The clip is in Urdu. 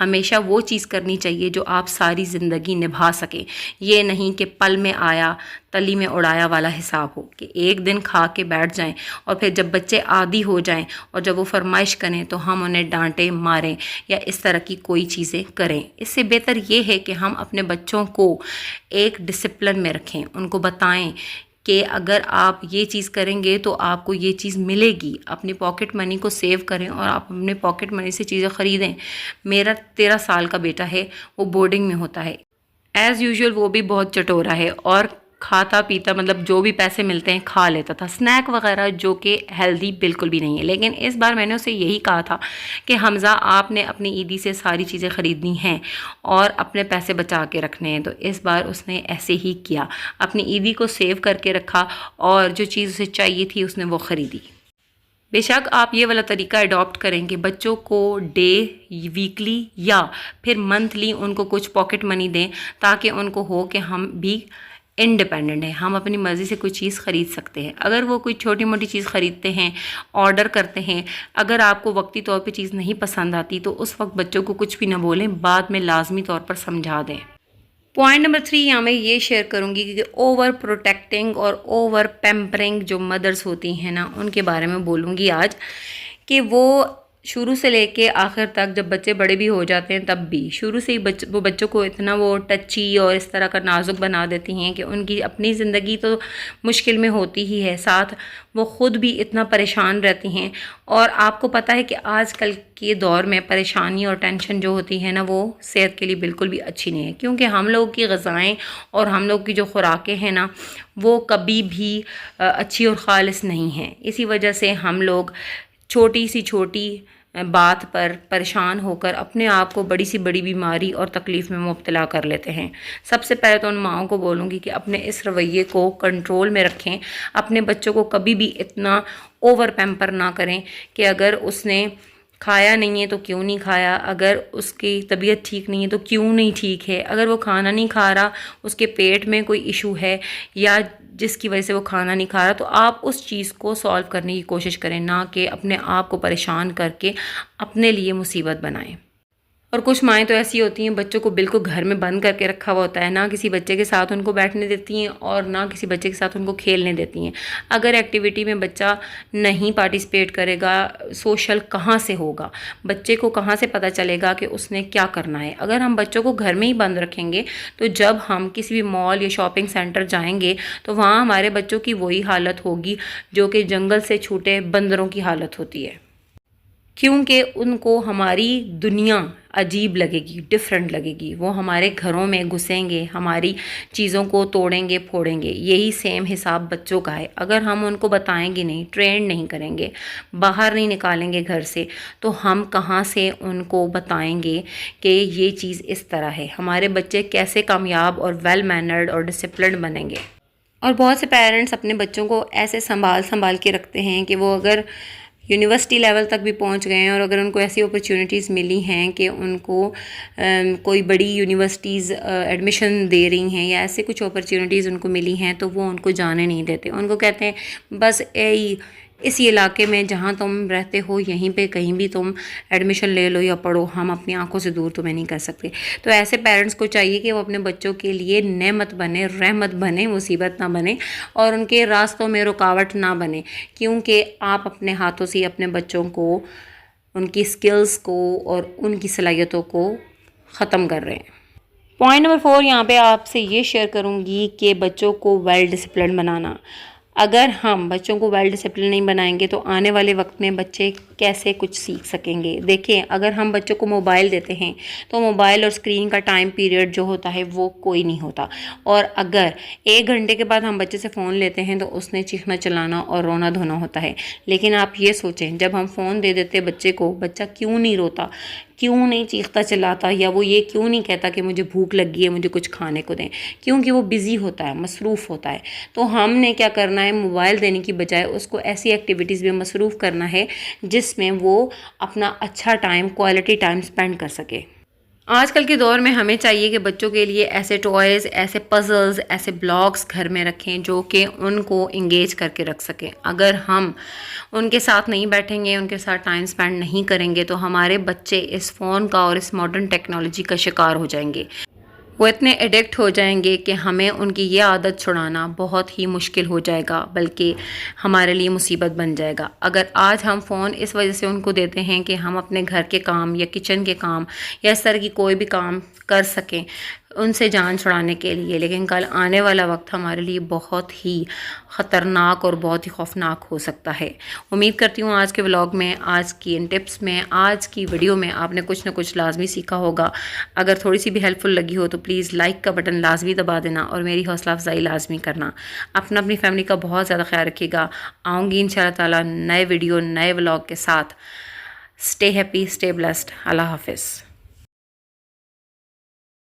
ہمیشہ وہ چیز کرنی چاہیے جو آپ ساری زندگی نبھا سکیں. یہ نہیں کہ پل میں آیا تلی میں اڑایا والا حساب ہو کہ ایک دن کھا کے بیٹھ جائیں اور پھر جب بچے عادی ہو جائیں اور جب وہ فرمائش کریں تو ہم انہیں ڈانٹیں ماریں یا اس طرح کی کوئی چیزیں کریں. اس سے بہتر یہ ہے کہ ہم اپنے بچوں کو ایک ڈسپلن میں رکھیں. ان کو بتائیں کہ اگر آپ یہ چیز کریں گے تو آپ کو یہ چیز ملے گی. اپنی پاکٹ منی کو سیو کریں اور آپ اپنے پاکٹ منی سے چیزیں خریدیں. میرا 13 سال کا بیٹا ہے، وہ بورڈنگ میں ہوتا ہے. ایز یوزول وہ بھی بہت چٹورا ہے اور کھاتا پیتا مطلب جو بھی پیسے ملتے ہیں کھا لیتا تھا، اسنیک وغیرہ، جو کہ ہیلدی بالکل بھی نہیں ہے. لیکن اس بار میں نے اسے یہی کہا تھا کہ حمزہ آپ نے اپنی عیدی سے ساری چیزیں خریدنی ہیں اور اپنے پیسے بچا کے رکھنے ہیں. تو اس بار اس نے ایسے ہی کیا، اپنی عیدی کو سیو کر کے رکھا اور جو چیز اسے چاہیے تھی اس نے وہ خریدی. بے شک آپ یہ والا طریقہ اڈاپٹ کریں کہ بچوں کو ڈے، ویکلی یا پھر منتھلی ان کو کچھ پاکٹ منی دیں تاکہ ان کو ہو کہ ہم بھی انڈیپینڈنٹ ہیں، ہم اپنی مرضی سے کوئی چیز خرید سکتے ہیں. اگر وہ کوئی چھوٹی موٹی چیز خریدتے ہیں، آرڈر کرتے ہیں، اگر آپ کو وقتی طور پہ چیز نہیں پسند آتی تو اس وقت بچوں کو کچھ بھی نہ بولیں، بعد میں لازمی طور پر سمجھا دیں. پوائنٹ نمبر 3 یہاں میں یہ شیئر کروں گی کہ اوور پروٹیکٹنگ اور اوور پیمپرنگ جو مدرس ہوتی ہیں نا، ان کے بارے میں بولوں گی آج، کہ وہ شروع سے لے کے آخر تک جب بچے بڑے بھی ہو جاتے ہیں تب بھی شروع سے ہی وہ بچوں کو اتنا وہ ٹچی اور اس طرح کا نازک بنا دیتی ہیں کہ ان کی اپنی زندگی تو مشکل میں ہوتی ہی ہے، ساتھ وہ خود بھی اتنا پریشان رہتی ہیں. اور آپ کو پتہ ہے کہ آج کل کے دور میں پریشانی اور ٹینشن جو ہوتی ہے نا، وہ صحت کے لیے بالکل بھی اچھی نہیں ہے، کیونکہ ہم لوگ کی غذائیں اور ہم لوگ کی جو خوراکیں ہیں نا، وہ کبھی بھی اچھی اور خالص نہیں ہیں. اسی وجہ سے ہم لوگ چھوٹی سی چھوٹی بات پر پریشان ہو کر اپنے آپ کو بڑی سی بڑی بیماری اور تکلیف میں مبتلا کر لیتے ہیں. سب سے پہلے تو ان ماؤں کو بولوں گی کہ اپنے اس رویے کو کنٹرول میں رکھیں. اپنے بچوں کو کبھی بھی اتنا اوور پیمپر نہ کریں کہ اگر اس نے کھایا نہیں ہے تو کیوں نہیں کھایا، اگر اس کی طبیعت ٹھیک نہیں ہے تو کیوں نہیں ٹھیک ہے، اگر وہ کھانا نہیں کھا رہا، اس کے پیٹ میں کوئی ایشو ہے یا جس کی وجہ سے وہ کھانا نہیں کھا رہا، تو آپ اس چیز کو سالو کرنے کی کوشش کریں، نہ کہ اپنے آپ کو پریشان کر کے اپنے لیے مصیبت بنائیں. اور کچھ مائیں تو ایسی ہوتی ہیں بچوں کو بالکل گھر میں بند کر کے رکھا ہوا ہوتا ہے، نہ کسی بچے کے ساتھ ان کو بیٹھنے دیتی ہیں اور نہ کسی بچے کے ساتھ ان کو کھیلنے دیتی ہیں. اگر ایکٹیویٹی میں بچہ نہیں پارٹیسپیٹ کرے گا، سوشل کہاں سے ہوگا، بچے کو کہاں سے پتہ چلے گا کہ اس نے کیا کرنا ہے. اگر ہم بچوں کو گھر میں ہی بند رکھیں گے تو جب ہم کسی بھی مال یا شاپنگ سینٹر جائیں گے تو وہاں ہمارے بچوں کی وہی حالت ہوگی جو کہ جنگل سے چھوٹے بندروں کی حالت ہوتی ہے، کیونکہ ان کو ہماری دنیا عجیب لگے گی، ڈیفرنٹ لگے گی. وہ ہمارے گھروں میں گھسیں گے، ہماری چیزوں کو توڑیں گے، پھوڑیں گے. یہی سیم حساب بچوں کا ہے. اگر ہم ان کو بتائیں گے نہیں، ٹرینڈ نہیں کریں گے، باہر نہیں نکالیں گے گھر سے، تو ہم کہاں سے ان کو بتائیں گے کہ یہ چیز اس طرح ہے. ہمارے بچے کیسے کامیاب اور ویل مینرڈ اور ڈسپلنڈ بنیں گے. اور بہت سے پیرنٹس اپنے بچوں کو ایسے سنبھال کے رکھتے ہیں کہ وہ اگر یونیورسٹی لیول تک بھی پہنچ گئے ہیں اور اگر ان کو ایسی اپرچونیٹیز ملی ہیں کہ ان کو کوئی بڑی یونیورسٹیز ایڈمیشن دے رہی ہیں یا ایسے کچھ اپرچونیٹیز ان کو ملی ہیں تو وہ ان کو جانے نہیں دیتے. ان کو کہتے ہیں بس اسی علاقے میں جہاں تم رہتے ہو یہیں پہ کہیں بھی تم ایڈمیشن لے لو یا پڑھو، ہم اپنی آنکھوں سے دور تمہیں نہیں کر سکتے. تو ایسے پیرنٹس کو چاہیے کہ وہ اپنے بچوں کے لیے نعمت بنے، رحمت بنے، مصیبت نہ بنے اور ان کے راستوں میں رکاوٹ نہ بنے، کیونکہ آپ اپنے ہاتھوں سے اپنے بچوں کو، ان کی سکلز کو اور ان کی صلاحیتوں کو ختم کر رہے ہیں. پوائنٹ نمبر 4 یہاں پہ آپ سے یہ شیئر کروں گی کہ بچوں کو ویل ڈسپلن بنانا. اگر ہم بچوں کو ویل ڈسپلن نہیں بنائیں گے تو آنے والے وقت میں بچے کیسے کچھ سیکھ سکیں گے. دیکھیں، اگر ہم بچوں کو موبائل دیتے ہیں تو موبائل اور اسکرین کا ٹائم پیریڈ جو ہوتا ہے وہ کوئی نہیں ہوتا، اور اگر 1 گھنٹے کے بعد ہم بچے سے فون لیتے ہیں تو اس نے چیخنا چلانا اور رونا دھونا ہوتا ہے. لیکن آپ یہ سوچیں، جب ہم فون دے دیتے بچے کو، بچہ کیوں نہیں روتا، کیوں نہیں چیختا چلاتا، یا وہ یہ کیوں نہیں کہتا کہ مجھے بھوک لگی ہے، مجھے کچھ کھانے کو دیں؟ کیونکہ وہ بزی ہوتا ہے، مصروف ہوتا ہے. تو ہم نے کیا کرنا ہے، موبائل دینے کی بجائے اس کو ایسی ایکٹیویٹیز میں مصروف کرنا ہے جس میں وہ اپنا اچھا ٹائم، کوالٹی ٹائم سپینڈ کر سکے. آج کل کے دور میں ہمیں چاہیے کہ بچوں کے لیے ایسے ٹوائز، ایسے پزلز، ایسے بلاگس گھر میں رکھیں جو کہ ان کو انگیج کر کے رکھ سکیں۔ اگر ہم ان کے ساتھ نہیں بیٹھیں گے، ان کے ساتھ ٹائم سپینڈ نہیں کریں گے تو ہمارے بچے اس فون کا اور اس ماڈرن ٹیکنالوجی کا شکار ہو جائیں گے۔ وہ اتنے ایڈکٹ ہو جائیں گے کہ ہمیں ان کی یہ عادت چھڑانا بہت ہی مشکل ہو جائے گا، بلکہ ہمارے لیے مصیبت بن جائے گا۔ اگر آج ہم فون اس وجہ سے ان کو دیتے ہیں کہ ہم اپنے گھر کے کام یا کچن کے کام یا اس طرح کی کوئی بھی کام کر سکیں ان سے جان چھڑانے کے لیے، لیکن کل آنے والا وقت ہمارے لیے بہت ہی خطرناک اور بہت ہی خوفناک ہو سکتا ہے۔ امید کرتی ہوں آج کے ولاگ میں، آج کی ان ٹپس میں، آج کی ویڈیو میں آپ نے کچھ نہ کچھ لازمی سیکھا ہوگا۔ اگر تھوڑی سی بھی ہیلپ فل لگی ہو تو پلیز لائک کا بٹن لازمی دبا دینا اور میری حوصلہ افزائی لازمی کرنا۔ اپنی فیملی کا بہت زیادہ خیال رکھیے گا۔ آؤں گی انشاءاللہ تعالیٰ نئے ویڈیو، نئے ولاگ کے ساتھ۔ Stay happy, stay blessed. اللہ حافظ۔